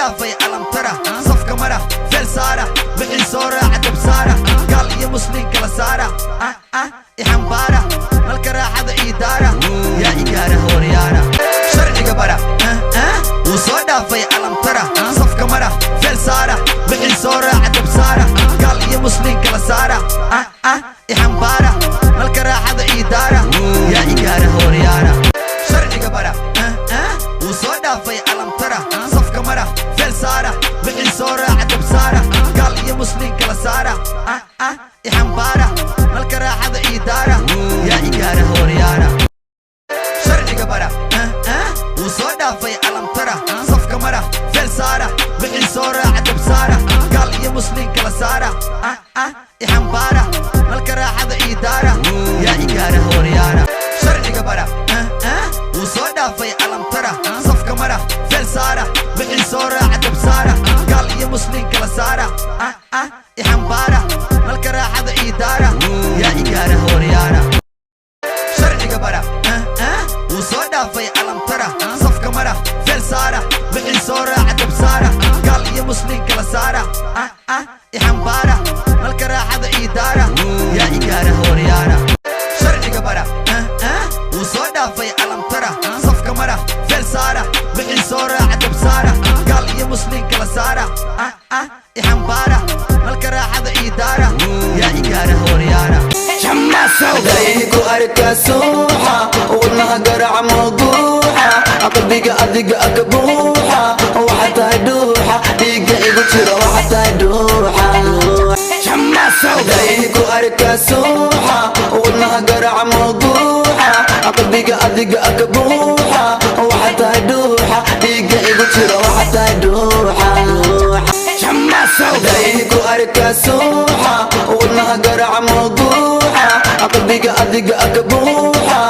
dhaafay alamtara safka mara feel saara bixin soo raaca dab saara gaal iyo muslim kala saara ixambaara malka raaxada ii daara yaa igaara hooryaara sharciga bara wuu soo dhaafay alamtara safka mara feel saara bixin soo raaca dab saara gaal iyo muslim kala saara ixambaara malka raaxada ii daara yaa igaara hooryaara sharciga bara wuu soo dhaafay alamtara safka mara feel saara bixin soo raaca dab saara gaal iyo muslim kala saara ixambaara malka raaxada ii daara yaa igaara hooryaara sharciga bara wuu soo dhaafay alamtara safka mara feel saara bixin soo raaca dab saara gaal iyo muslim kala saara ixambaara malka raaxada ii daara yaa igaara hooryaara sharciga bara wuu soo dhaafay alamtara safka mara feel saara bixin soo raaca dab saara gaal iyo muslim kala saara ixambaara malka raaxada ii daara yaa igaara hooryaara sharciga bara wuu soo dhaafay alamtara safka mara feel saara bixin soo raaca dab saara gaal iyo muslim kala saara ixambaara malka raaxada ii daara yaa igaara hooryaara sharciga bara wuu soo dhaafay alamtara safka mara feel saara bixin soo raaca dab saara gaal iyo muslim kala saara ixambaara malka raaxada ii daara yaa igaara hooryaara dayku arka suuxa wadnaha garaca mawduuxa qalbiga adiga aka buuxa waxa tahay dhuuxa dhiiga igu jiro waxa tahay dhuuxa dayku arka suuxa wadnaha garaca mawduuxa qalbiga adiga aka buuxa waxa tahay dhuuxa dhiiga igu jiro waxa tahay dhuuxa dayku arka suuxa wadnaha garaca mawduuxa qalbiga adiga aka buuxa